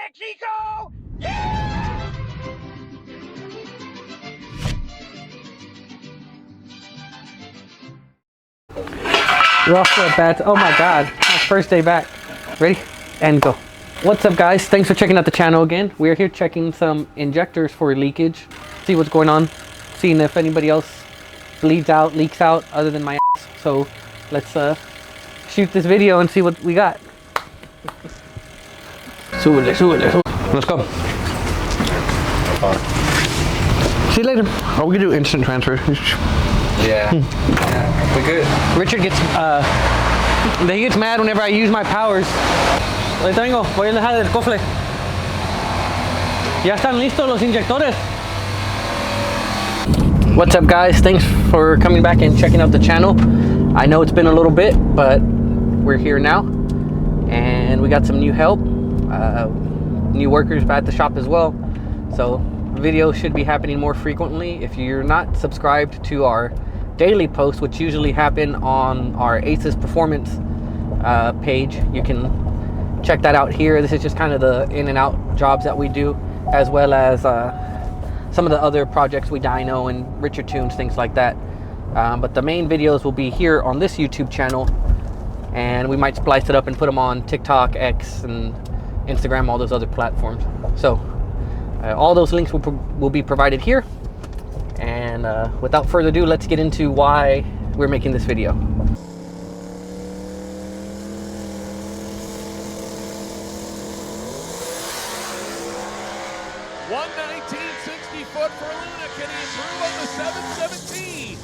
Mexico! Yeah! We're off to a bad. Oh my god, first day back. Ready? And go. What's up, guys? Thanks for checking out the channel again. We're here checking some injectors for leakage. See what's going on. Seeing if anybody else bleeds out, leaks out, other than my ass. So let's shoot this video and see what we got. Let's go. See you later. Oh, we can do instant transfer. Yeah, we're good. Richard gets he gets mad whenever I use my powers. Ahí tengo, voy a dejar el cofre. Ya están listos los inyectores. What's up, guys? Thanks for coming back and checking out the channel. I know it's been a little bit, but we're here now, and we got some new help, new workers at the shop as well. So videos should be happening more frequently. If you're not subscribed to our daily posts, which usually happen on our Aces Performance page, you can check that out here. This is just kind of the in and out jobs that we do, as well as some of the other projects we dyno and Richard tunes, things like that. But the main videos will be here on this YouTube channel, and we might splice it up and put them on TikTok, X, and Instagram, all those other platforms. So all those links will be provided here. And without further ado, let's get into why we're making this video. Foot for Luna. Can he improve on the 717?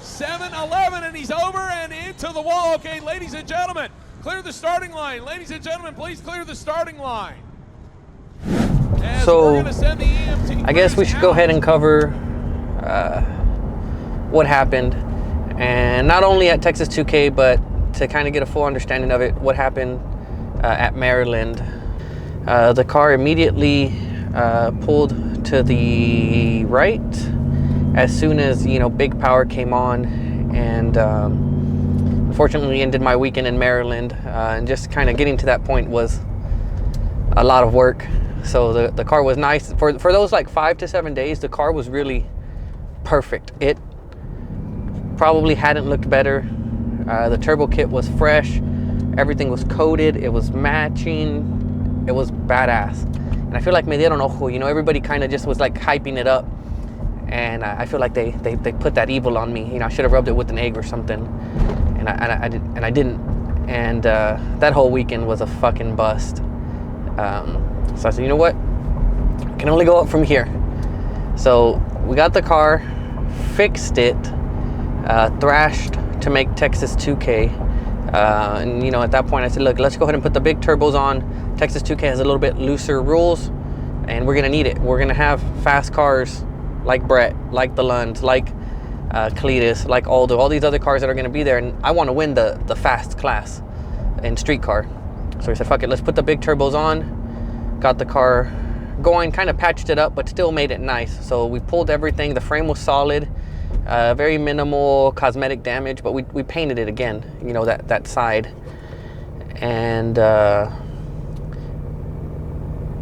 711, and he's over and into the wall. Okay, ladies and gentlemen, clear the starting line. Ladies and gentlemen, please clear the starting line. As so we're gonna send the EMT I guess we should go ahead and cover what happened, and not only at Texas 2K, but to kind of get a full understanding of it, what happened at Maryland. The car immediately pulled to the right as soon as, you know, big power came on, and unfortunately ended my weekend in Maryland, and just kind of getting to that point was a lot of work. So the car was nice for those like 5 to 7 days. The car was really perfect. It probably hadn't looked better. The turbo kit was fresh, everything was coated, it was matching, it was badass. And I feel like me dieron ojo, you know, everybody kind of just was like hyping it up, and I feel like they put that evil on me. You know, I should have rubbed it with an egg or something, and I didn't. And that whole weekend was a fucking bust. So I said, you know what, I can only go up from here. So we got the car, fixed it, thrashed to make Texas 2K. And you know, at that point I said, look, let's go ahead and put the big turbos on. Texas 2K has a little bit looser rules, and we're gonna need it. We're gonna have fast cars like Brett, like the Lunds, like Cletus, like Aldo, all these other cars that are gonna be there, and I want to win the fast class in street car. So we said, fuck it, let's put the big turbos on. Got the car going, kind of patched it up, but still made it nice. So we pulled everything. The frame was solid, very minimal cosmetic damage, but we painted it again, you know, that side. And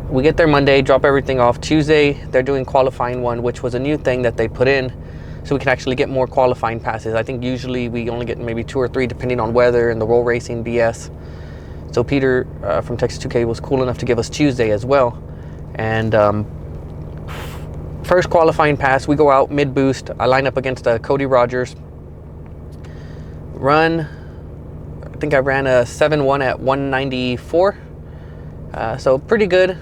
we get there Monday, drop everything off. Tuesday, they're doing qualifying one, which was a new thing that they put in, so we can actually get more qualifying passes. I think usually we only get maybe 2 or 3, depending on weather and the roll racing BS. So Peter from Texas 2K was cool enough to give us Tuesday as well. And first qualifying pass, we go out mid boost. I line up against Cody Rogers. I think I ran a 7.1 at 194. So pretty good.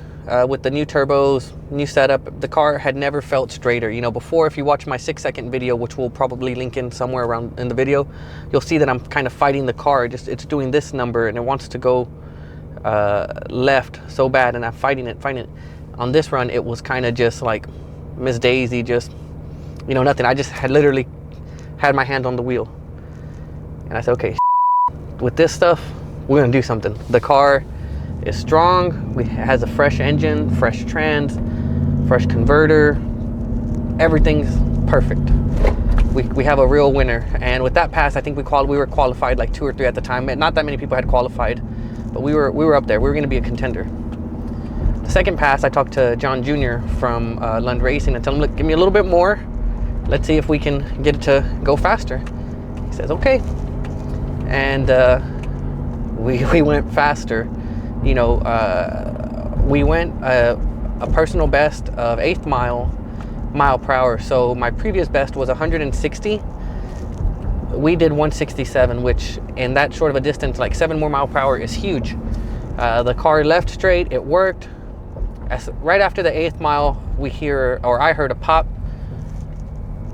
With the new turbos, new setup. The car had never felt straighter. You know, before, if you watch my 6-second video, which we'll probably link in somewhere around in the video, you'll see that I'm kind of fighting the car. It's doing this number, and it wants to go left so bad, and I'm fighting it. On this run, it was kind of just like Miss Daisy, just, you know, nothing. I just had literally had my hand on the wheel, and I said, okay, with this stuff, we're gonna do something. The car is strong, it has a fresh engine, fresh trans, fresh converter, everything's perfect. We have a real winner. And with that pass, I think we were qualified like 2 or 3 at the time. Not that many people had qualified, but we were up there. We were going to be a contender. The second pass, I talked to John Jr. from Lund Racing and told him, look, give me a little bit more. Let's see if we can get it to go faster. He says, okay. And we went faster. You know, we went a personal best of 8th mile per hour. So my previous best was 160. We did 167, which in that short of a distance, like 7 more mile per hour is huge. The car left straight, it worked. Right after the 8th mile, I heard a pop.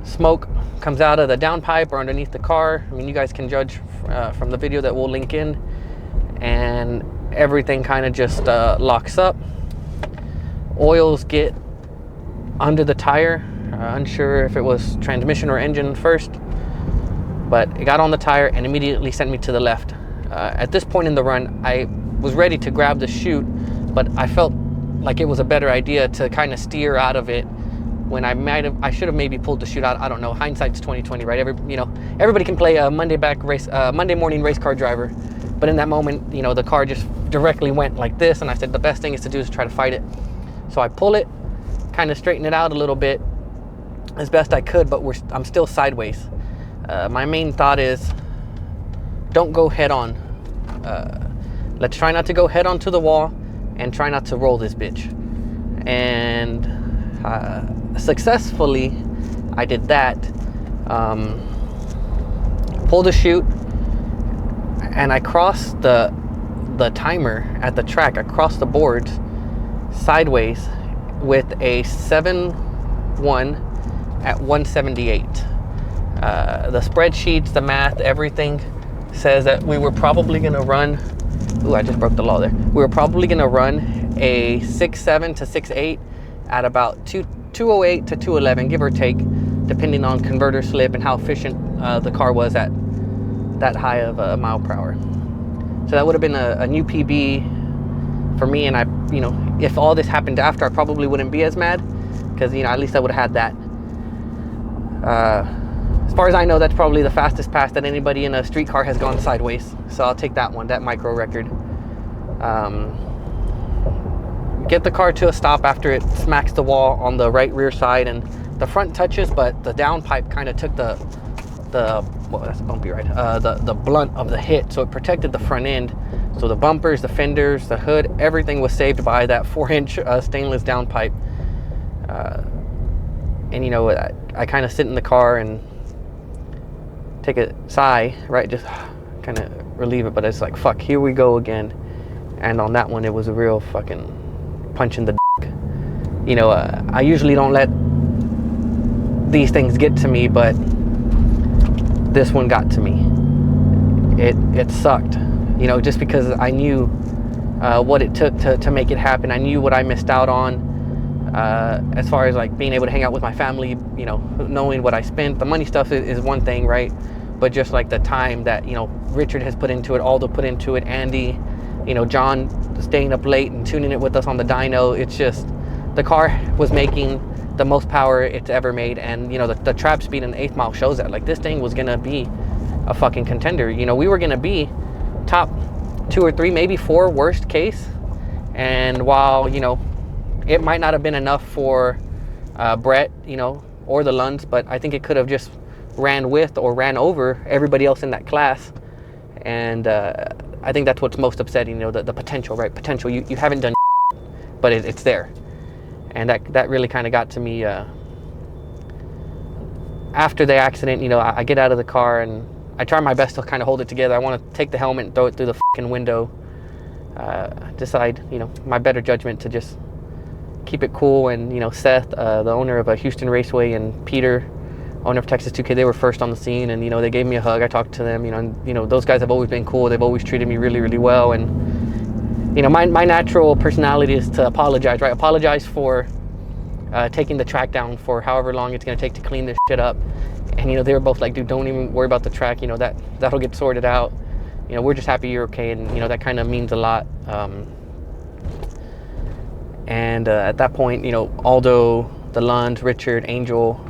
Smoke comes out of the downpipe or underneath the car. I mean, you guys can judge from the video that we'll link in. And everything kind of just locks up. Oils get under the tire. Unsure if it was transmission or engine first, but it got on the tire and immediately sent me to the left. At this point in the run, I was ready to grab the chute, but I felt like it was a better idea to kind of steer out of it when I should have maybe pulled the chute out. I don't know. Hindsight's 20/20, right? Everybody can play a Monday morning race car driver, but in that moment, you know, the car just directly went like this, and I said the best thing is to do is try to fight it. So I pull it, kind of straighten it out a little bit as best I could, but I'm still sideways. My main thought is, don't go head on. Let's try not to go head on to the wall and try not to roll this bitch. And successfully, I did that. Pulled the chute, and I crossed the timer at the track. I crossed the boards sideways with a 7.1 at 178. The spreadsheets, the math, everything says that we were probably going to run. Ooh, I just broke the law there. We were probably going to run a 6.7 to 6.8 at about 208 to 211, give or take, depending on converter slip and how efficient the car was at that high of a mile per hour. So that would have been a new PB for me. And I, you know, if all this happened after, I probably wouldn't be as mad, because, you know, at least I would have had that. As far as I know, that's probably the fastest pass that anybody in a street car has gone sideways. So I'll take that one, that micro record. Get the car to a stop after it smacks the wall on the right rear side, and the front touches, but the downpipe kind of took the well, that's bumpy, right? The blunt of the hit, so it protected the front end. So the bumpers, the fenders, the hood, everything was saved by that 4-inch stainless downpipe. And you know, I kind of sit in the car and take a sigh, right? Just kind of relieve it, but it's like, fuck, here we go again. And on that one, it was a real fucking punch in the dick. You know, I usually don't let these things get to me, but this one got to me. It sucked, you know, just because I knew what it took to make it happen. I knew what I missed out on. As far as like being able to hang out with my family, you know, knowing what I spent. The money stuff is one thing, right? But just like the time that, you know, Richard has put into it, Aldo put into it, Andy, you know, John staying up late and tuning it with us on the dyno. It's just, the car was making the most power it's ever made. And, you know, the trap speed in the 8th mile shows that. Like, this thing was gonna be a fucking contender. You know, we were gonna be top 2 or 3, maybe 4 worst case. And while, you know, it might not have been enough for Brett, you know, or the Lunds, but I think it could have just ran with or ran over everybody else in that class. And I think that's what's most upsetting, you know, the potential, right? Potential. You haven't done, but it's there. And that really kind of got to me. After the accident, you know, I get out of the car and I try my best to kind of hold it together. I want to take the helmet and throw it through the fucking window. Decide, you know, my better judgment to just keep it cool. And, you know, Seth, the owner of a Houston Raceway, and Peter, owner of Texas 2K, they were first on the scene, and, you know, they gave me a hug. I talked to them, you know, and, you know, those guys have always been cool. They've always treated me really, really well. And, you know, my natural personality is to apologize, right? Apologize for taking the track down for however long it's going to take to clean this shit up. And, you know, they were both like, dude, don't even worry about the track. You know, that'll get sorted out. You know, we're just happy you're okay. And, you know, that kind of means a lot. And at that point, you know, Aldo, the Lund, Richard, Angel,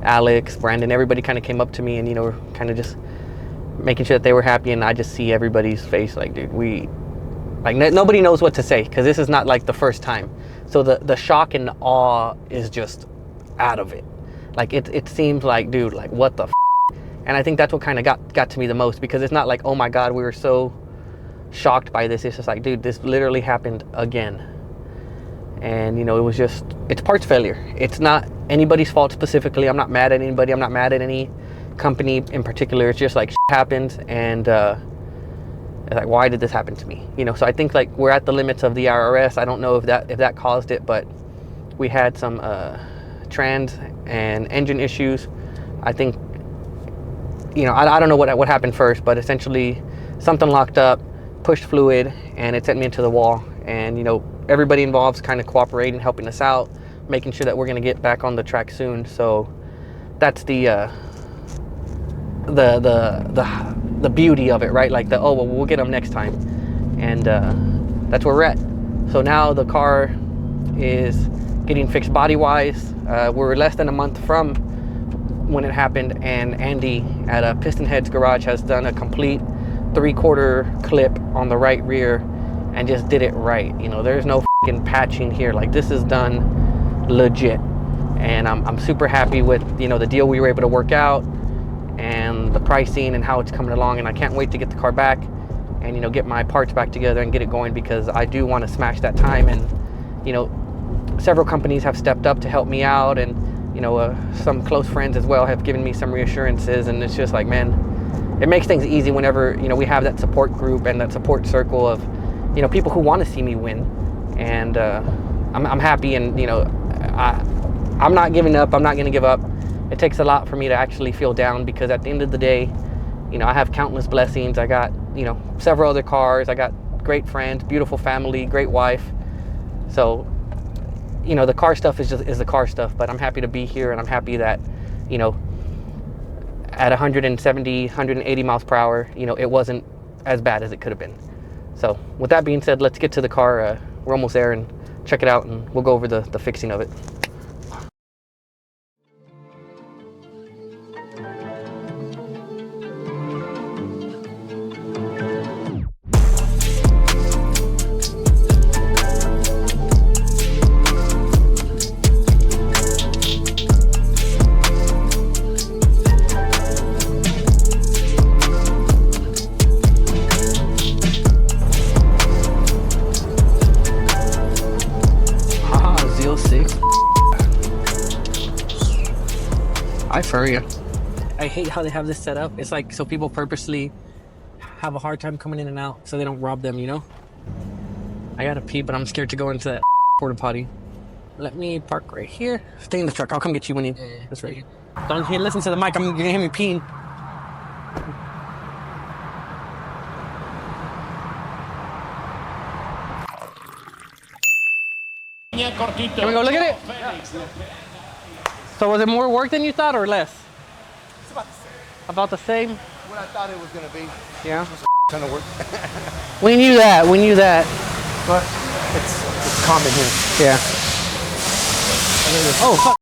Alex, Brandon, everybody kind of came up to me and, you know, were kind of just making sure that they were happy. And I just see everybody's face like, dude, Like nobody knows what to say because this is not like the first time. So the shock and awe is just out of it. Like it seems like, dude, like what the f? And I think that's what kind of got to me the most, because it's not like, oh my God, we were so shocked by this. It's just like, dude, this literally happened again. And you know, it's parts failure. It's not anybody's fault specifically. I'm not mad at anybody. I'm not mad at any company in particular. It's just like shit happens, and like, why did this happen to me? You know, so I think like we're at the limits of the IRS. I don't know if that caused it, but we had some trans and engine issues. I think, you know, I don't know what happened first, but essentially something locked up, pushed fluid, and it sent me into the wall. And you know, everybody involved is kind of cooperating, helping us out, making sure that we're gonna get back on the track soon. So that's the beauty of it, right? Like oh well, we'll get them next time, and that's where we're at. So now the car is getting fixed body wise. We're less than a month from when it happened, and Andy at a Piston Heads garage has done a complete 3/4 clip on the right rear and just did it right. You know, there's no fucking patching here. Like, this is done legit, and I'm super happy with, you know, the deal we were able to work out and the pricing and how it's coming along. And I can't wait to get the car back and, you know, get my parts back together and get it going, because I do want to smash that time. And you know, several companies have stepped up to help me out, and you know, some close friends as well have given me some reassurances. And it's just like, man, it makes things easy whenever, you know, we have that support group and that support circle of, you know, people who want to see me win. And I'm happy, and you know, I'm not giving up. I'm not going to give up. It takes a lot for me to actually feel down, because at the end of the day, you know, I have countless blessings. I got, you know, several other cars. I got great friends, beautiful family, great wife. So, you know, the car stuff is the car stuff, but I'm happy to be here, and I'm happy that, you know, at 170, 180 miles per hour, you know, it wasn't as bad as it could have been. So with that being said, let's get to the car. We're almost there, and check it out, and we'll go over the fixing of it. I fur you. I hate how they have this set up. It's like so people purposely have a hard time coming in and out so they don't rob them, you know? I gotta pee, but I'm scared to go into that porta potty. Let me park right here. Stay in the truck. I'll come get you when you... Yeah. That's right. Don't hear, listen to the mic. You're gonna hear me peeing. Can we go look at it? Yeah. So was it more work than you thought, or less? It's about the same. About the same? What I thought it was gonna be. Yeah. It was a ton of work. We knew that. But it's common here. Yeah. Oh, fuck.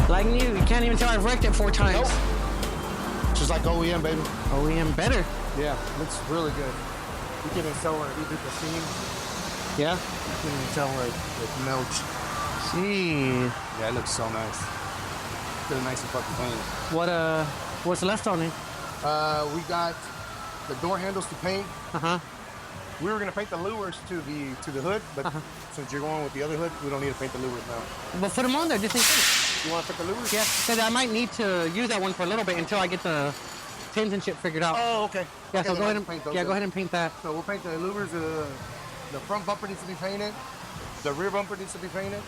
Like new, you can't even tell I've wrecked it 4 times. Nope. Just like OEM, baby. OEM better. Yeah, looks really good. You can even tell where we did the seam. Yeah? You can even tell where it melts. See. Yeah, it looks so nice. Really nice and fucking clean. What's left on it? We got the door handles to paint. Uh-huh. We were gonna paint the lures to the hood, but since you're going with the other hood, we don't need to paint the lures now. But put them on there just in case. You want to put the lures? Yeah, because I might need to use that one for a little bit until I get the pins and shit figured out. Oh, okay. Yeah, Okay, so then go I'll ahead and paint those go in. ahead and paint that. So we'll paint the louvers. The front bumper needs to be painted. The rear bumper needs to be painted.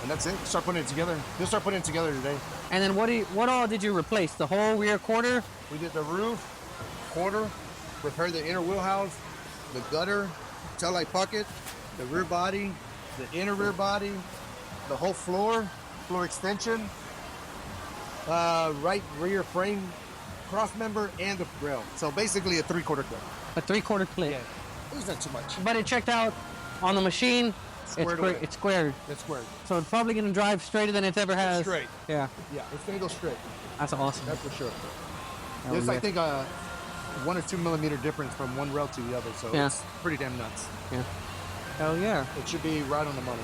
And that's it. Start putting it together. We'll start putting it together today. And then what all did you replace? The whole rear quarter? We did the roof, quarter, repaired the inner wheelhouse, the gutter, tail light pocket, the rear body, the inner rear body, the whole floor extension, right rear frame cross member, and the grill. So basically a 3/4 clip. A 3/4 clip. Yeah. It was not too much. But it checked out on the machine. Squared away. It's squared. It's squared. So it's probably gonna drive straighter than it's ever has. Straight. Yeah. Yeah, it's gonna go straight. That's awesome. That's for sure. Hell There's, yeah. I think, a 1 or 2 millimeter difference from one rail to the other, so Yeah. it's pretty damn nuts. Yeah. Hell yeah. It should be right on the money.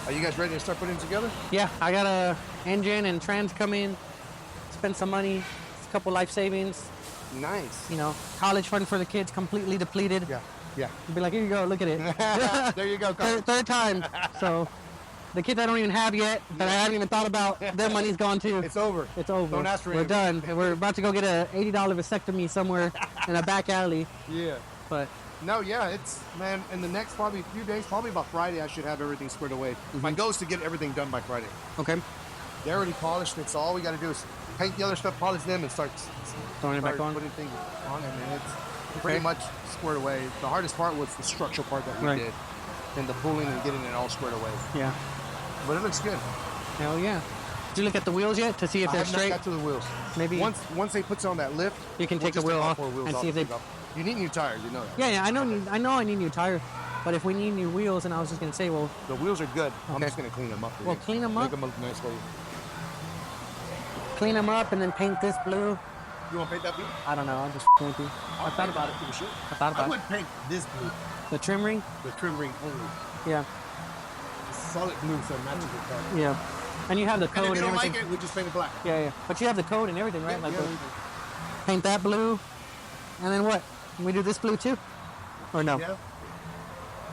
Are you guys ready to start putting it together? Yeah, I got a engine and trans come in, spend some money, a couple life savings, Nice. you know, college fund for the kids completely depleted. Yeah. Yeah. Be like, here you go, look at it. There you go. Carl. Third time. So the kids I don't even have yet, that I haven't even thought about, their money's gone too. It's over. It's over. Don't ask for We're it. done. And we're about to go get a $80 vasectomy somewhere in a back alley. Yeah. But No, yeah, it's, man, in the next probably few days, probably about Friday, I should have everything squared away. My goal is to get everything done by Friday. okay, They're already polished it, so all we got to do is paint the other stuff, polish them, and start throwing it back on. putting things on it, and it's pretty much squared away. The hardest part was the structural part that we Right. did, and the pulling and getting it all squared away. Yeah. But it looks good. Hell yeah. Did you look at the wheels yet to see if I they're have not straight? got to the wheels. Maybe Once they put on that lift, you can we'll take the just wheel all off 4 wheels and off see if they. You need new tires, you know that. Yeah, I know I need new tires, but if we need new wheels, and I was just gonna say, well, The wheels are good. I'm Okay. just gonna clean them up. For Well, you. clean 'em up. Make them look nice for you. clean them up and then paint this blue. You want to paint that blue? I don't know. I'm just with you. I thought about it. You should. I thought I about would paint this blue, it. The trim ring. the trim ring only. Yeah. Solid blue, so it matches the car. Yeah. And you have the And code if and, you don't everything. like it, we just paint it black. Yeah, yeah. But you have the code and everything, right? Like Yeah. paint that blue, and then what? We do this blue too, or no? Yeah.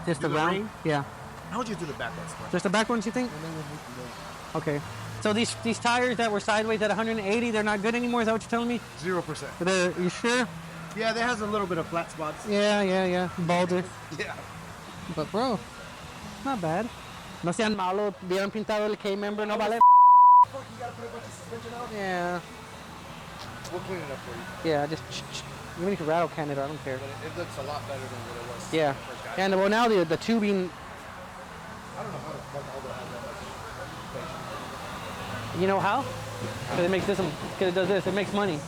Just Do the the round. ring? Yeah. How would you do the back ones? Just the back ones, you think? And then we'll move to Okay. So these tires that were sideways at 180, they're not good anymore. Is that what you're telling me? 0%. You sure? Yeah, there has a little bit of flat spots. Yeah. Balder. Yeah. But bro, not bad. No sean malo. Vieron pintado el K-member, no vale. You gotta put a bunch of suspension out. Yeah. We'll clean it up for you. Yeah. Just. Even if you rattle can it, I don't care. But it looks a lot better than what it was. Yeah. when we first got it. And well, now the tubing. I don't know how the fuck all that has that much. You know how? Because it makes this. Because it does this. It makes money.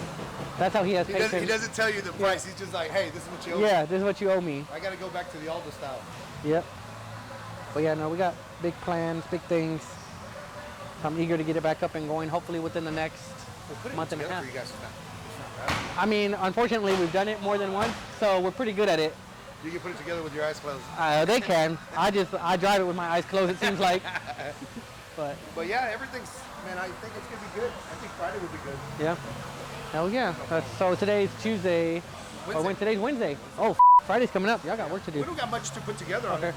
That's how he has He patience. doesn't tell you the price. He's just like, hey, this is what you owe. Yeah, this is what you owe me. I gotta go back to the Aldo style. Yep. But yeah, no, we got big plans, big things. I'm eager to get it back up and going. Hopefully within the next We'll put it month and a together half. for you guys. It's not bad. I mean, unfortunately, we've done it more than once, so we're pretty good at it. You can put it together with your eyes closed. They can. I drive it with my eyes closed. It seems like. But But yeah, everything's, man, I think it's gonna be good. I think Friday will be good. yeah, hell yeah. So today's Tuesday. Or when today's Wednesday. Oh, Friday's coming up. Y'all got work to We do. don't got much to put together on Okay. it.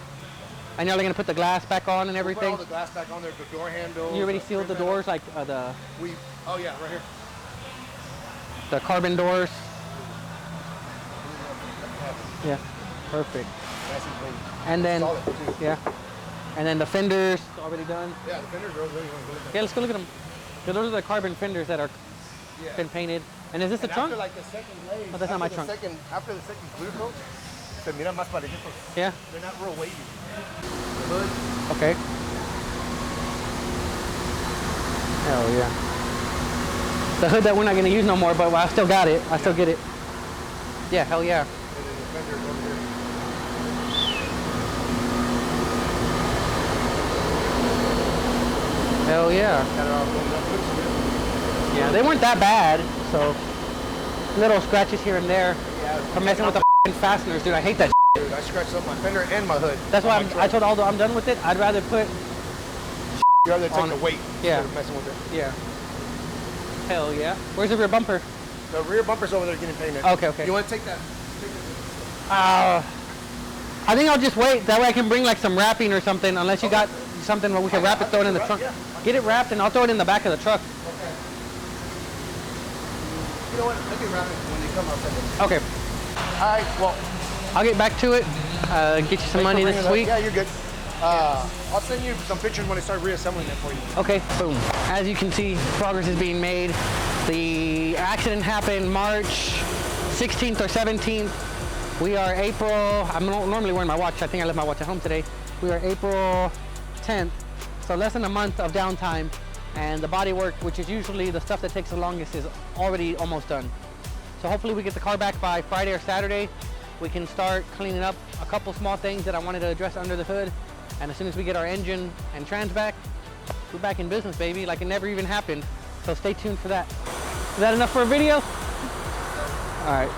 And y'all are gonna put the glass back on and We'll put everything. all the glass back on there, the door handle. You already sealed the doors, like the Oh yeah, right here. carbon doors. Yeah, perfect. Nice and clean. And then Solid too. yeah, and then the fenders already done. Yeah, the fenders are really good. Yeah, let's go look at them. So those are the carbon fenders that are Yeah. been painted. And is this the And trunk? after like the second glaze, Oh, that's not my after the trunk. After the second clear coat, se mira más parejitos. Yeah. They're not real wavy. The hood, Okay. Hell yeah. The hood that we're not gonna use no more, but I still got it. I still get it. Yeah, hell yeah. and then the fenders over here. Hell yeah. Got it all cleaned up. Looks good. Yeah, they weren't that bad. So little scratches here and there. Yeah, from messing with the f***ing fasteners, dude. I hate that. dude, I scratched up my fender and my hood. That's why on my I truck. told Aldo I'm done with it. I'd rather put You rather take on the it. weight Yeah. instead of messing with it. yeah. Hell yeah. Where's the rear bumper? The rear bumper's over there getting painted. Okay. You want to take that? I think I'll just wait. That way I can bring like some wrapping or something. Unless you got something where we can wrap it, throw it in the trunk. Yeah. Get it wrapped and I'll throw it in the back of the truck. know what? Let me wrap it when they come out. Okay. All right, well. I'll get back to it. Get you some money this week. Yeah, you're good. I'll send you some pictures when I start reassembling it for you. Okay, boom. As you can see, progress is being made. The accident happened March 16th or 17th. We are April, I'm normally wearing my watch. I think I left my watch at home today. We are April 10th. So less than a month of downtime. And the body work, which is usually the stuff that takes the longest, is already almost done. So hopefully we get the car back by Friday or Saturday. We can start cleaning up a couple small things that I wanted to address under the hood. And as soon as we get our engine and trans back, we're back in business, baby, like it never even happened. So stay tuned for that. Is that enough for a video? All right.